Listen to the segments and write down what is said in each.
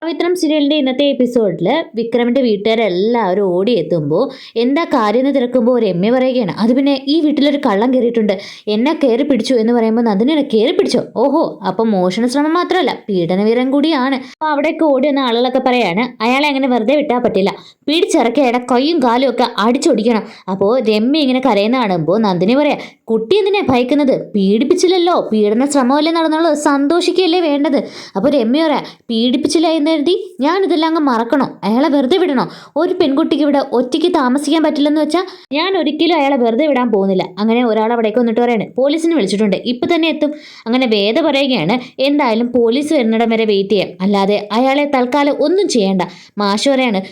പവിത്രം സീരിയലിന്റെ ഇന്നത്തെ എപ്പിസോഡിൽ വിക്രമിന്റെ വീട്ടുകാരെല്ലാവരും ഓടിയെത്തുമ്പോൾ എന്താ കാര്യം എന്ന് തിരക്കുമ്പോൾ രമ്യ പറയുകയാണ്, അത് പിന്നെ ഈ വീട്ടിലൊരു കള്ളം കയറിയിട്ടുണ്ട്, എന്നെ കയറി പിടിച്ചു എന്ന് പറയുമ്പോൾ നന്ദിനെ കയറി പിടിച്ചോ, ഓഹോ അപ്പൊ മോഷണ ശ്രമം മാത്രമല്ല പീഡനവീരൻ കൂടിയാണ്. അപ്പൊ അവിടേക്ക് ഓടി വന്ന ആളുകളൊക്കെ പറയാണ്, അയാളെ അങ്ങനെ വെറുതെ വിട്ടാൽ പറ്റില്ല, പിടിച്ചിറക്കി അയാളെ കൈയും കാലും ഒക്കെ അടിച്ചൊടിക്കണം. അപ്പോൾ രമ്യ ഇങ്ങനെ കരയുന്ന കാണുമ്പോൾ നന്ദിനി പറയാ, കുട്ടി എന്തിനാ ഭയക്കുന്നത്, പീഡിപ്പിച്ചില്ലല്ലോ, പീഡന ശ്രമമല്ലേ നടന്നുള്ളത്, സന്തോഷിക്കുകയല്ലേ വേണ്ടത്. അപ്പോൾ രമ്യ പറയാ, പീഡിപ്പിച്ചില്ല എന്ന് എഴുതി ഞാൻ ഇതെല്ലാം അങ്ങ് മറക്കണോ, അയാളെ വെറുതെ വിടണോ, ഒരു പെൺകുട്ടിക്ക് ഇവിടെ ഒറ്റയ്ക്ക് താമസിക്കാൻ പറ്റില്ലെന്ന് വെച്ചാൽ ഞാൻ ഒരിക്കലും അയാളെ വെറുതെ വിടാൻ പോകുന്നില്ല. അങ്ങനെ ഒരാൾ അവിടേക്ക് വന്നിട്ട് പറയാണ്, പോലീസിനെ വിളിച്ചിട്ടുണ്ട്, ഇപ്പൊ തന്നെ എത്തും. അങ്ങനെ വേദ പറയുകയാണ്, എന്തായാലും പോലീസ് വരുന്നിടം വരെ വെയിറ്റ് ചെയ്യാം, അല്ലാതെ അയാളെ തൽക്കാലം ഒന്നും ചെയ്യേണ്ട. മാഷ് പറയാണ്,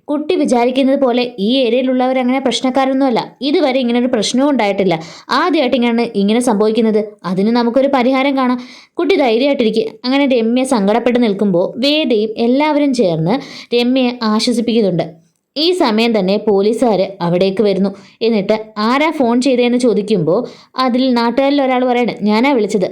കുട്ടി വിചാരിക്കുന്നത് പോലെ ഈ ഏരിയയിലുള്ളവരങ്ങനെ പ്രശ്നക്കാരൊന്നുമല്ല, ഇതുവരെ ഇങ്ങനൊരു പ്രശ്നവും ഉണ്ടായിട്ടില്ല, ആദ്യമായിട്ട് ഇങ്ങനെ സംഭവിക്കുന്നത്, അതിന് നമുക്കൊരു പരിഹാരം കാണാം, കുട്ടി ധൈര്യമായിട്ടിരിക്കുക. അങ്ങനെ രമ്യ സങ്കടപ്പെട്ട് നിൽക്കുമ്പോൾ വേദയും എല്ലാവരും ചേർന്ന് രമ്യയെ ആശ്വസിപ്പിക്കുന്നുണ്ട്. ഈ സമയം തന്നെ പോലീസുകാർ അവിടേക്ക് വരുന്നു. എന്നിട്ട് ആരാ ഫോൺ ചെയ്തതെന്ന് ചോദിക്കുമ്പോൾ അതിൽ നാട്ടുകാരിൽ ഒരാൾ പറയാണ്, ഞാനാ വിളിച്ചത്,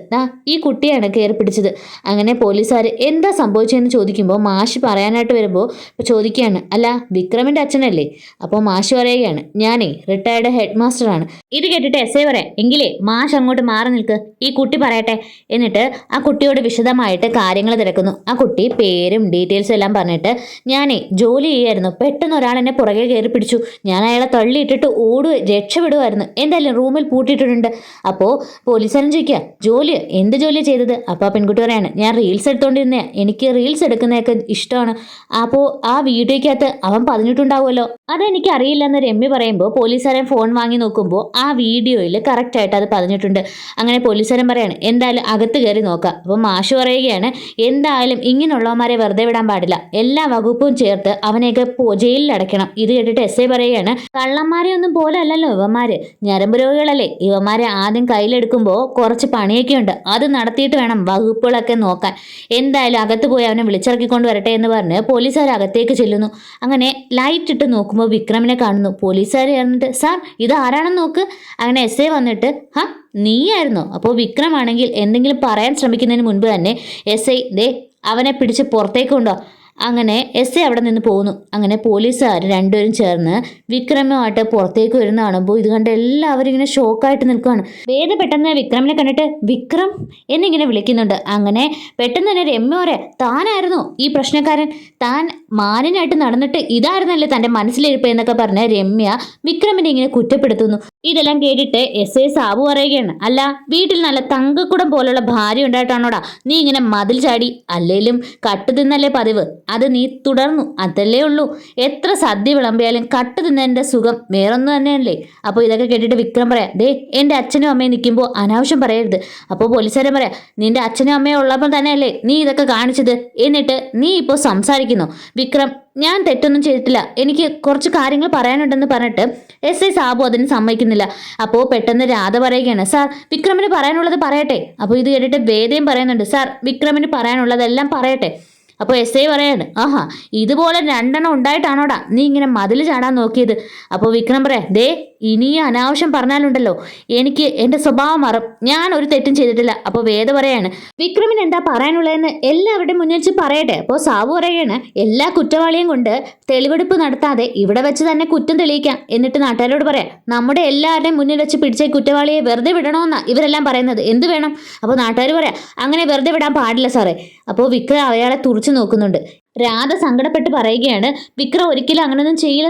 ഈ കുട്ടിയാണ് കയറി പിടിച്ചത്. അങ്ങനെ പോലീസുകാർ എന്താ സംഭവിച്ചതെന്ന് ചോദിക്കുമ്പോൾ മാഷ് പറയാനായിട്ട് വരുമ്പോൾ ചോദിക്കുകയാണ്, അല്ല വിക്രമിൻ്റെ അച്ഛനല്ലേ? അപ്പോൾ മാഷ് പറയുകയാണ്, ഞാനേ റിട്ടയർഡ് ഹെഡ് മാസ്റ്ററാണ്. ഇത് കേട്ടിട്ട് എസ് ഐ പറയാം, എങ്കിലേ മാഷ് അങ്ങോട്ട് മാറി നിൽക്ക്, ഈ കുട്ടി പറയട്ടെ. എന്നിട്ട് ആ കുട്ടിയോട് വിശദമായിട്ട് കാര്യങ്ങൾ തിരക്കുന്നു. ആ കുട്ടി പേരും ഡീറ്റെയിൽസും എല്ലാം പറഞ്ഞിട്ട്, ഞാനേ ജോലി ചെയ്യായിരുന്നു, പെട്ടെന്ന് ഒരാൾ എന്നെ പുറകെ കയറി പിടിച്ചു, ഞാൻ അയാളെ തള്ളിയിട്ടിട്ട് രക്ഷപ്പെടുമായിരുന്നു, എന്തായാലും റൂമിൽ പൂട്ടിയിട്ടുണ്ട്. അപ്പോൾ പോലീസുകാരൻ ചോദിക്കുക, എന്ത് ജോലി ചെയ്തത്? അപ്പോൾ ആ പെൺകുട്ടി പറയാണ്, ഞാൻ റീൽസ് എടുത്തോണ്ടിരുന്നേ, എനിക്ക് റീൽസ് എടുക്കുന്നതൊക്കെ ഇഷ്ടമാണ്. അപ്പോൾ ആ വീഡിയോയ്ക്കകത്ത് അവൻ പറഞ്ഞിട്ടുണ്ടാവുമല്ലോ, അതെനിക്ക് അറിയില്ലെന്ന് രമ്യ പറയുമ്പോൾ പോലീസുകാരൻ ഫോൺ വാങ്ങി നോക്കുമ്പോൾ ആ വീഡിയോയിൽ കറക്റ്റായിട്ട് അത് പറഞ്ഞിട്ടുണ്ട്. അങ്ങനെ പോലീസുകാരൻ പറയാണ്, എന്തായാലും അകത്ത് കയറി നോക്കാം. അപ്പോൾ മാഷ് പറയുകയാണ്, എന്തായാലും ഇങ്ങനെയുള്ളവന്മാരെ വെറുതെ വിടാൻ പാടില്ല, എല്ലാ വകുപ്പും ചേർത്ത് അവനെയൊക്കെ ജയിലിൽ അടയ്ക്കണം. ഇത് കേട്ടിട്ട് എസ് ഐ പറയുകയാണ്, കള്ളന്മാരെ ഒന്നും പോലെ അല്ലല്ലോ ഇവന്മാര്, ഞരമ്പ് രോഗികളല്ലേ, ഇവന്മാരെ ആദ്യം കയ്യിലെടുക്കുമ്പോൾ കുറച്ച് പണിയൊക്കെ ഉണ്ട്, അത് നടത്തിയിട്ട് വേണം വകുപ്പുകളൊക്കെ നോക്കാൻ. എന്തായാലും അകത്ത് പോയി അവനെ വിളിച്ചിറക്കിക്കൊണ്ട് വരട്ടെ എന്ന് പറഞ്ഞ് പോലീസുകാർ അകത്തേക്ക് ചെല്ലുന്നു. അങ്ങനെ ലൈറ്റ് ഇട്ട് നോക്കുമ്പോൾ വിക്രമിനെ കാണുന്നു. പോലീസുകാർ പറഞ്ഞിട്ട്, സാർ ഇത് ആരാണെന്ന് നോക്ക്. അങ്ങനെ എസ് ഐ വന്നിട്ട്, നീയായിരുന്നോ? അപ്പോൾ വിക്രമാണെങ്കിൽ എന്തെങ്കിലും പറയാൻ ശ്രമിക്കുന്നതിന് മുൻപ് തന്നെ എസ് ഐ അവനെ പിടിച്ച് പുറത്തേക്ക് കൊണ്ടോ. അങ്ങനെ എസ് ഐ അവിടെ നിന്ന് പോകുന്നു. അങ്ങനെ പോലീസുകാർ രണ്ടുപേരും ചേർന്ന് വിക്രമുമായിട്ട് പുറത്തേക്ക് വരുന്ന കാണുമ്പോൾ ഇത് കണ്ട് എല്ലാവരും ഇങ്ങനെ ഷോക്കായിട്ട് നിൽക്കുകയാണ്. വേദ പെട്ടെന്ന് വിക്രമിനെ കണ്ടിട്ട് വിക്രം എന്നിങ്ങനെ വിളിക്കുന്നുണ്ട്. അങ്ങനെ പെട്ടെന്ന് തന്നെ രമ്യ പറയാ, താനായിരുന്നു ഈ പ്രശ്നക്കാരൻ, താൻ മാനിനായിട്ട് നടന്നിട്ട് ഇതായിരുന്നല്ലേ തൻ്റെ മനസ്സിലിരിപ്പ് എന്നൊക്കെ പറഞ്ഞ് രമ്യ വിക്രമിനെ ഇങ്ങനെ കുറ്റപ്പെടുത്തുന്നു. ഇതെല്ലാം കേട്ടിട്ട് എസ് ഐ സാബു പറയുകയാണ്, അല്ല വീട്ടിൽ നല്ല തങ്കക്കുടം പോലുള്ള ഭാര്യ ഉണ്ടായിട്ടാണോടാ നീ ഇങ്ങനെ മതിൽ ചാടി, അല്ലേലും കട്ട് തിന്നല്ലേ പതിവ്, അത് നീ തുടർന്നു, അതല്ലേ ഉള്ളൂ, എത്ര സദ്യ വിളമ്പിയാലും കട്ട് തിന്നതിൻ്റെ സുഖം വേറൊന്നും തന്നെയല്ലേ. അപ്പോൾ ഇതൊക്കെ കേട്ടിട്ട് വിക്രം പറയാം, എൻ്റെ അച്ഛനും അമ്മയും നിൽക്കുമ്പോൾ അനാവശ്യം പറയരുത്. അപ്പോൾ പോലീസുകാരൻ പറയാം, നിന്റെ അച്ഛനും അമ്മയും ഉള്ളപ്പോൾ തന്നെയല്ലേ നീ ഇതൊക്കെ കാണിച്ചത്, എന്നിട്ട് നീ ഇപ്പോൾ സംസാരിക്കുന്നു. വിക്രം, ഞാൻ തെറ്റൊന്നും ചെയ്തിട്ടില്ല, എനിക്ക് കുറച്ച് കാര്യങ്ങൾ പറയാനുണ്ടെന്ന് പറഞ്ഞിട്ട് എസ് ഐ സാബു അതിന് സമ്മതിക്കുന്നില്ല. അപ്പോൾ പെട്ടെന്ന് രാധ പറയുകയാണ്, സാർ വിക്രമിന് പറയാനുള്ളത് പറയട്ടെ. അപ്പോൾ ഇത് കേട്ടിട്ട് വേദയും പറയുന്നുണ്ട്, സാർ വിക്രമിന് പറയാനുള്ളതെല്ലാം പറയട്ടെ. അപ്പോൾ എസ് ഐ പറയാണ്, ഇതുപോലെ 2 ഉണ്ടായിട്ടാണോടാ നീ ഇങ്ങനെ മതിൽ ചാടാൻ നോക്കിയത്? അപ്പോൾ വിക്രം പറയാം, ഇനി അനാവശ്യം പറഞ്ഞാലുണ്ടല്ലോ എനിക്ക് എൻ്റെ സ്വഭാവം മാറും, ഞാൻ ഒരു തെറ്റും ചെയ്തിട്ടില്ല. അപ്പോൾ വേദ പറയാണ്, വിക്രമിന് എന്താ പറയാനുള്ളതെന്ന് എല്ലാവരുടെയും മുന്നിൽ വെച്ച് പറയട്ടെ. അപ്പോൾ സാബു പറയുകയാണ്, എല്ലാ കുറ്റവാളിയും കൊണ്ട് തെളിവെടുപ്പ് നടത്താതെ ഇവിടെ വെച്ച് തന്നെ കുറ്റം തെളിയിക്കാം, എന്നിട്ട് നാട്ടുകാരോട് പറയാം, നമ്മുടെ എല്ലാവരുടെയും മുന്നിൽ വെച്ച് പിടിച്ച കുറ്റവാളിയെ വെറുതെ വിടണമെന്നാ ഇവരെല്ലാം പറയുന്നത്, എന്ത് വേണം? അപ്പോൾ നാട്ടുകാർ പറയാം, അങ്ങനെ വെറുതെ വിടാൻ പാടില്ല സാറേ. അപ്പോൾ വിക്രം അയാളെ തുറച്ചു നോക്കുന്നുണ്ട്. രാധ സങ്കടപ്പെട്ട് പറയുകയാണ്, വിക്രം ഒരിക്കലും അങ്ങനൊന്നും ചെയ്യില്ല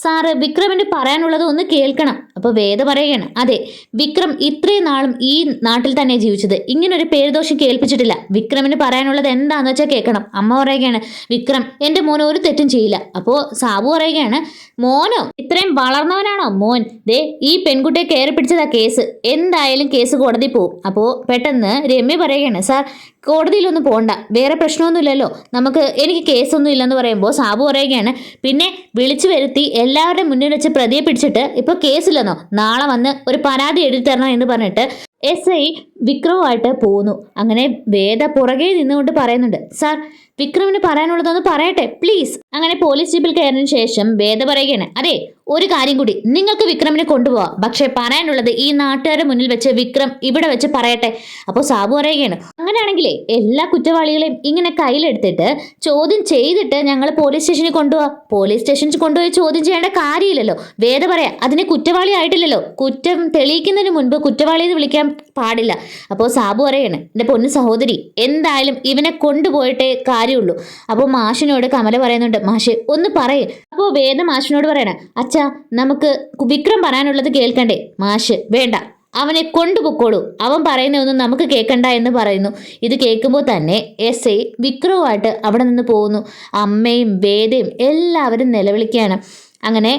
സാറ് വിക്രമിന് പറയാനുള്ളത് ഒന്ന് കേൾക്കണം. അപ്പോൾ വേദ പറയുകയാണ്, അതെ, വിക്രം ഇത്രയും നാളും ഈ നാട്ടിൽ തന്നെ ജീവിച്ചത്, ഇങ്ങനൊരു പേരുദോഷം കേൾപ്പിച്ചിട്ടില്ല, വിക്രമിന് പറയാനുള്ളത് എന്താണെന്ന് വെച്ചാൽ കേൾക്കണം. അമ്മ പറയുകയാണ്, വിക്രം എൻ്റെ മോൻ ഒരു തെറ്റും ചെയ്യില്ല. അപ്പോൾ സാബു പറയുകയാണ്, മോനോ, ഇത്രയും വളർന്നവനാണോ മോൻ? ഈ പെൺകുട്ടിയെ കയറി പിടിച്ചതാ കേസ്, എന്തായാലും കേസ് കോടതി പോവും. അപ്പോൾ പെട്ടെന്ന് രമ്യ പറയുകയാണ്, സാർ കോടതിയിലൊന്നും പോകണ്ട, വേറെ പ്രശ്നമൊന്നുമില്ലല്ലോ, എനിക്ക് കേസൊന്നും ഇല്ലെന്ന് പറയുമ്പോൾ സാബു പറയുകയാണ്, പിന്നെ വിളിച്ചു വരുത്തി എല്ലാവരുടെയും മുന്നിൽ വെച്ച് പ്രതിയെ പിടിച്ചിട്ട് ഇപ്പോൾ കേസില്ലെന്നോ, നാളെ വന്ന് ഒരു പരാതി എഴുതി തരണം എന്ന് പറഞ്ഞിട്ട് എസ് ഐ വിക്രവുമായിട്ട് പോകുന്നു. അങ്ങനെ വേദ പുറകെ നിന്നുകൊണ്ട് പറയുന്നുണ്ട്, സാർ വിക്രമിന് പറയാനുള്ളതൊന്ന് പറയട്ടെ പ്ലീസ്. അങ്ങനെ പോലീസ് ജീപ്പിൽ കയറിയതിനു ശേഷം വേദ പറയുകയാണ്, ഒരു കാര്യം കൂടി, നിങ്ങൾക്ക് വിക്രമിനെ കൊണ്ടുപോവാം, പക്ഷെ പറയാനുള്ളത് ഈ നാട്ടുകാരുടെ മുന്നിൽ വെച്ച് വിക്രം ഇവിടെ വെച്ച് പറയട്ടെ. അപ്പോൾ സാബു പറയുകയാണ്, അങ്ങനെയാണെങ്കിലേ എല്ലാ കുറ്റവാളികളെയും ഇങ്ങനെ കയ്യിലെടുത്തിട്ട് ചോദ്യം ചെയ്തിട്ട് ഞങ്ങൾ പോലീസ് സ്റ്റേഷനിൽ കൊണ്ടുപോവാം. പോലീസ് സ്റ്റേഷനിൽ കൊണ്ടുപോയി ചോദ്യം ചെയ്യേണ്ട കാര്യമില്ലല്ലോ. വേദ പറയാ അതിന് കുറ്റവാളി ആയിട്ടില്ലല്ലോ, കുറ്റം തെളിയിക്കുന്നതിന് മുൻപ് കുറ്റവാളി എന്ന് വിളിക്കാൻ പാടില്ല. അപ്പോൾ സാബു പറയാണ്, എൻ്റെ പൊന്നു സഹോദരി, എന്തായാലും ഇവനെ കൊണ്ടുപോയിട്ടേ കാര്യമുള്ളൂ. അപ്പോൾ മാഷിനോട് കമല പറയുന്നുണ്ട്, മാഷ് ഒന്ന് പറയും. അപ്പോൾ വേദ മാഷിനോട് പറയണ, അച്ഛാ നമുക്ക് വിക്രം പറയാനുള്ളത് കേൾക്കണ്ടേ? മാഷ് വേണ്ട, അവനെ കൊണ്ടുപോയിക്കോളൂ, അവൻ പറയുന്നതൊന്നും നമുക്ക് കേൾക്കണ്ട എന്ന് പറയുന്നു. ഇത് കേൾക്കുമ്പോൾ തന്നെ എസ് ഐ വിക്രവുമായിട്ട് അവിടെ നിന്ന് പോകുന്നു. അമ്മയും വേദയും എല്ലാവരും നിലവിളിക്കുകയാണ്. അങ്ങനെ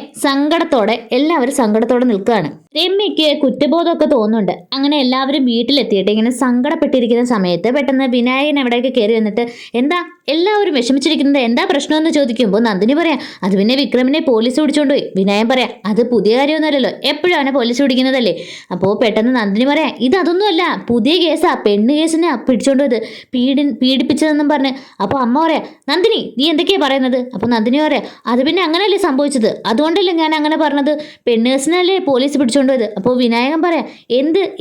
എല്ലാവരും സങ്കടത്തോടെ നിൽക്കുകയാണ്. രമ്യയ്ക്ക് കുറ്റബോധമൊക്കെ തോന്നുന്നുണ്ട്. അങ്ങനെ എല്ലാവരും വീട്ടിലെത്തിയിട്ട് ഇങ്ങനെ സങ്കടപ്പെട്ടിരിക്കുന്ന സമയത്ത് പെട്ടെന്ന് വിനായകൻ എവിടെയൊക്കെ കയറി വന്നിട്ട്, എന്താ എല്ലാവരും വിഷമിച്ചിരിക്കുന്നത്, എന്താ പ്രശ്നമെന്ന് ചോദിക്കുമ്പോൾ നന്ദിനി പറയാം, അത് പിന്നെ വിക്രമിനെ പോലീസ് പിടിച്ചോണ്ടുപോയി. വിനായകൻ പറയാം, അത് പുതിയ കാര്യമൊന്നുമല്ലല്ലോ, എപ്പോഴും അവനെ പോലീസ് പിടിക്കുന്നതല്ലേ. അപ്പോൾ പെട്ടെന്ന് നന്ദിനി പറയാം, ഇതൊന്നുമല്ല, പുതിയ കേസാ, പെണ്ണ് കേസിനെ പിടിച്ചോണ്ടുപോയത്, പീഡിപ്പിച്ചതെന്നും പറഞ്ഞ്. അപ്പോൾ അമ്മ പറയാം, നന്ദിനി നീ എന്തൊക്കെയാ പറയുന്നത്? അപ്പോൾ നന്ദിനി പറയാം, അത് പിന്നെ അങ്ങനെയല്ലേ സംഭവിച്ചത്, അതുകൊണ്ടല്ലേ ഞാൻ അങ്ങനെ പറഞ്ഞത്, പെണ്ണ് കേസിനല്ലേ പോലീസ് പിടിച്ചോണ്ടുപോയത്. അപ്പോൾ വിനായകൻ പറയാം,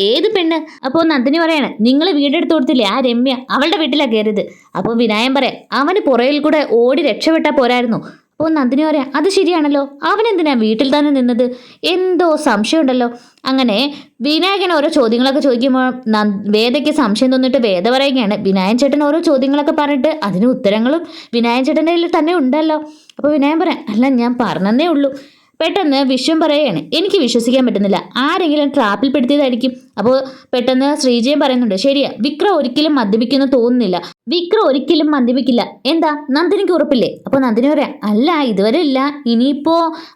ഏത് പെണ്ണ്? അപ്പോൾ നന്ദിനി പറയാണ്, നിങ്ങൾ വീടെടുത്ത് കൊടുത്തില്ലേ ആ രമ്യ, അവളുടെ വീട്ടിലാണ് കയറിയത്. അപ്പോൾ വിനായകൻ പറയാം, അവന് പുറയിൽ കൂടെ ഓടി രക്ഷപ്പെട്ടാൽ പോരായിരുന്നു. അപ്പോൾ നന്ദിനി പറയാം, അത് ശരിയാണല്ലോ, അവനെന്തിനാ വീട്ടിൽ തന്നെ നിന്നത്, എന്തോ സംശയമുണ്ടല്ലോ. അങ്ങനെ വിനായകൻ ഓരോ ചോദ്യങ്ങളൊക്കെ ചോദിക്കുമ്പോൾ വേദയ്ക്ക് സംശയം തോന്നിട്ട് വേദ പറയുകയാണ്, വിനായകൻ ചേട്ടൻ ഓരോ ചോദ്യങ്ങളൊക്കെ പറഞ്ഞിട്ട് അതിന് ഉത്തരങ്ങളും വിനായകൻ ചേട്ടൻ്റെ കയ്യിൽ തന്നെ ഉണ്ടല്ലോ. അപ്പോൾ വിനായകൻ പറയാം, അല്ല ഞാൻ പറഞ്ഞതേ ഉള്ളൂ. പെട്ടെന്ന് വിശ്വം പറയുകയാണ്, എനിക്ക് വിശ്വസിക്കാൻ പറ്റുന്നില്ല, ആരെങ്കിലും ട്രാപ്പിൽ പെടുത്തിയതായിരിക്കും. അപ്പോൾ പെട്ടെന്ന് ശ്രീജയം പറയുന്നുണ്ട്, ശരിയാ, വിക്രം ഒരിക്കലും മദ്യപിക്കുന്നു തോന്നുന്നില്ല, വിക്രം ഒരിക്കലും മദ്യപിക്കില്ല. എന്താ നന്ദിനിക്ക് ഉറപ്പില്ലേ? അപ്പോൾ നന്ദിനി പറയാം, അല്ല ഇതുവരെ ഇല്ല, ഇനിയിപ്പോ.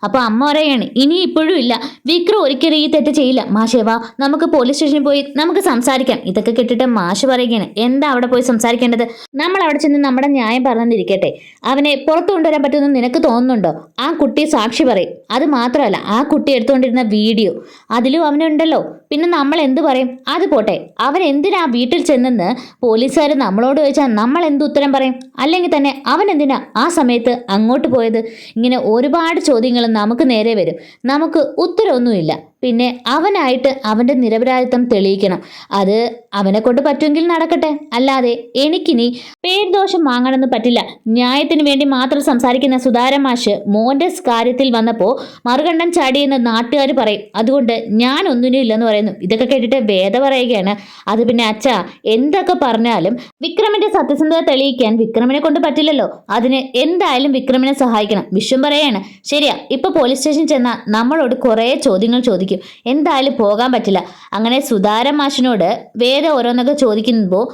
അപ്പോൾ അമ്മ പറയുകയാണ്, ഇനി ഇപ്പോഴും ഇല്ല, വിക്രം ഒരിക്കലും ഈ തെറ്റ് ചെയ്യില്ല. മാഷേവാ നമുക്ക് പോലീസ് സ്റ്റേഷനിൽ പോയി നമുക്ക് സംസാരിക്കാം. ഇതൊക്കെ കേട്ടിട്ട് മാഷ് പറയുകയാണ്, എന്താ അവിടെ പോയി സംസാരിക്കേണ്ടത്, നമ്മൾ അവിടെ ചെന്ന് നമ്മുടെ ന്യായം പറഞ്ഞിരിക്കട്ടെ, അവനെ പുറത്തു കൊണ്ടുവരാൻ പറ്റുമെന്ന് നിനക്ക് തോന്നുന്നുണ്ടോ? ആ കുട്ടി സാക്ഷി പറയും. അത് മാത്രമല്ല, ആ കുട്ടി എടുത്തുകൊണ്ടിരുന്ന വീഡിയോ അതിലും അവനുണ്ടല്ലോ, പിന്നെ നമ്മൾ എന്ത് പറയും? അത് പോട്ടെ, അവൻ എന്തിനാ വീട്ടിൽ ചെന്നെന്ന് പോലീസുകാർ നമ്മളോട് ചോദിച്ചാൽ നമ്മൾ എന്ത് ഉത്തരം പറയും? അല്ലെങ്കിൽ തന്നെ അവൻ എന്തിനാ ആ സമയത്ത് അങ്ങോട്ട് പോയത്? ഇങ്ങനെ ഒരുപാട് ചോദ്യങ്ങൾ നമുക്ക് നേരെ വരും, നമുക്ക് ഉത്തരവൊന്നുമില്ല. പിന്നെ അവനായിട്ട് അവൻ്റെ നിരപരാധിത്വം തെളിയിക്കണം. അത് അവനെ കൊണ്ട് പറ്റുമെങ്കിൽ നടക്കട്ടെ, അല്ലാതെ എനിക്കിനി പേർദോഷം വാങ്ങണമെന്ന് പറ്റില്ല. ന്യായത്തിന് വേണ്ടി മാത്രം സംസാരിക്കുന്ന സുധാരൻ മാഷ് മോൻ്റെ കാര്യത്തിൽ വന്നപ്പോൾ മറുകണ്ഠം ചാടിയെന്ന് നാട്ടുകാർ പറയും, അതുകൊണ്ട് ഞാൻ ഒന്നിനും ഇല്ലെന്ന് പറയുന്നു. ഇതൊക്കെ കേട്ടിട്ട് വേദ പറയുകയാണ്, അത് പിന്നെ അച്ഛാ എന്തൊക്കെ പറഞ്ഞാലും വിക്രമിന്റെ സത്യസന്ധത തെളിയിക്കാൻ വിക്രമിനെ കൊണ്ട് പറ്റില്ലല്ലോ, അതിന് എന്തായാലും വിക്രമിനെ സഹായിക്കണം. വിശ്വം പറയാണ്, ശരിയാ, ഇപ്പൊ പോലീസ് സ്റ്റേഷൻ ചെന്നാൽ നമ്മളോട് കുറേ ചോദ്യങ്ങൾ ചോദിക്കും, എന്തായാലും പോകാൻ പറ്റില്ല. അങ്ങനെ സുധാരൻ മാഷിനോട് വേദ ഓരോന്നൊക്കെ ചോദിക്കുമ്പോൾ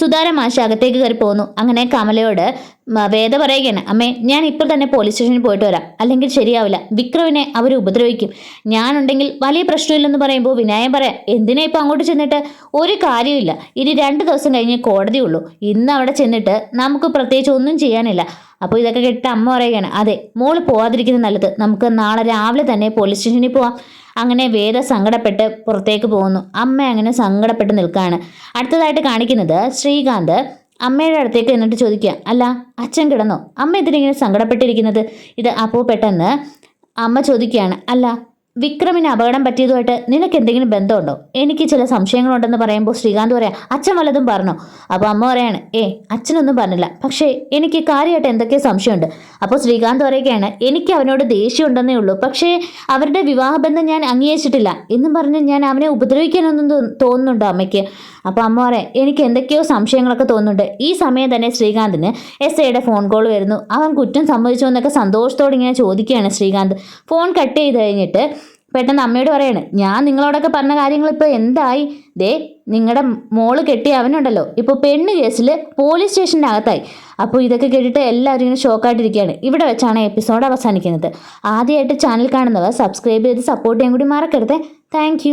സുധാരൻ മാഷ് അകത്തേക്ക് കയറി പോകുന്നു. അങ്ങനെ കമലയോട് വേദ പറയുകയാണ്, അമ്മേ ഞാൻ ഇപ്പോൾ തന്നെ പോലീസ് സ്റ്റേഷനിൽ പോയിട്ട് വരാം, അല്ലെങ്കിൽ ശരിയാവില്ല, വിക്രമിനെ അവർ ഉപദ്രവിക്കും, ഞാനുണ്ടെങ്കിൽ വലിയ പ്രശ്നമില്ലെന്ന് പറയുമ്പോൾ വിനായകൻ പറയാം, എന്തിനാ ഇപ്പം അങ്ങോട്ട് ചെന്നിട്ട്, ഒരു കാര്യമില്ല, ഇനി 2 ദിവസം കഴിഞ്ഞ് കോടതിയുള്ളൂ, ഇന്ന് അവിടെ ചെന്നിട്ട് നമുക്ക് പ്രത്യേകിച്ച് ഒന്നും ചെയ്യാനില്ല. അപ്പോൾ ഇതൊക്കെ കേട്ടിട്ട് അമ്മ പറയുകയാണ്, അതെ മോള് പോവാതിരിക്കുന്നത് നല്ലത്, നമുക്ക് നാളെ രാവിലെ തന്നെ പോലീസ് സ്റ്റേഷനിൽ പോവാം. അങ്ങനെ വേദ സങ്കടപ്പെട്ട് പുറത്തേക്ക് പോകുന്നു. അമ്മ അങ്ങനെ സങ്കടപ്പെട്ട് നിൽക്കുകയാണ്. അടുത്തതായിട്ട് കാണിക്കുന്നത് ശ്രീകാന്ത് അമ്മയുടെ അടുത്തേക്ക് എന്നിട്ട് ചോദിക്കുക, അല്ല അച്ഛൻ കിടന്നോ, അമ്മ എന്തിനിങ്ങനെ സങ്കടപ്പെട്ടിരിക്കുന്നത്? ഇത് അപ്പോൾ പെട്ടെന്ന് അമ്മ ചോദിക്കുകയാണ്, അല്ല വിക്രമിന് അപകടം പറ്റിയതുമായിട്ട് നിനക്ക് എന്തെങ്കിലും ബന്ധമുണ്ടോ? എനിക്ക് ചില സംശയങ്ങളുണ്ടെന്ന് പറയുമ്പോൾ ശ്രീകാന്ത് പറയാം, അച്ഛൻ വല്ലതും പറഞ്ഞോ? അപ്പോൾ അമ്മ പറയാണ്, അച്ഛനൊന്നും പറഞ്ഞില്ല, പക്ഷേ എനിക്ക് കാര്യമായിട്ട് എന്തൊക്കെയോ സംശയമുണ്ട്. അപ്പോൾ ശ്രീകാന്ത് പറയുകയാണ്, എനിക്ക് അവനോട് ദേഷ്യം ഉണ്ടെന്നേ ഉള്ളൂ, പക്ഷേ അവരുടെ വിവാഹബന്ധം ഞാൻ അംഗീകരിച്ചിട്ടില്ല എന്നും പറഞ്ഞ് ഞാൻ അവനെ ഉപദ്രവിക്കാനൊന്നും തോന്നുന്നുണ്ടോ അമ്മയ്ക്ക്? അപ്പോൾ അമ്മ പറയാം, എനിക്ക് എന്തൊക്കെയോ സംശയങ്ങളൊക്കെ തോന്നുന്നുണ്ട്. ഈ സമയം തന്നെ ശ്രീകാന്തിന് SIയുടെ ഫോൺ കോൾ വരുന്നു. അവൻ കുറ്റം സമ്മതിച്ചു എന്നൊക്കെ സന്തോഷത്തോടെ ഇങ്ങനെ ചോദിക്കുകയാണ് ശ്രീകാന്ത്. ഫോൺ കട്ട് ചെയ്ത് കഴിഞ്ഞിട്ട് പെട്ടെന്ന് അമ്മയോട് പറയാണ്, ഞാൻ നിങ്ങളോടൊക്കെ പറഞ്ഞ കാര്യങ്ങൾ ഇപ്പോൾ എന്തായി? നിങ്ങളുടെ മോള് കെട്ടിയ അവനുണ്ടല്ലോ ഇപ്പോൾ പെണ്ണ് കേസിൽ പോലീസ് സ്റ്റേഷൻ്റെ അകത്തായി. അപ്പോൾ ഇതൊക്കെ കേട്ടിട്ട് എല്ലാവരും ഇങ്ങനെ ഷോക്കായിട്ടിരിക്കുകയാണ്. ഇവിടെ വെച്ചാണ് എപ്പിസോഡ് അവസാനിക്കുന്നത്. ആദ്യമായിട്ട് ചാനൽ കാണുന്നവർ സബ്സ്ക്രൈബ് ചെയ്ത് സപ്പോർട്ട് ചെയ്യാൻ കൂടി മറക്കരുത്. താങ്ക്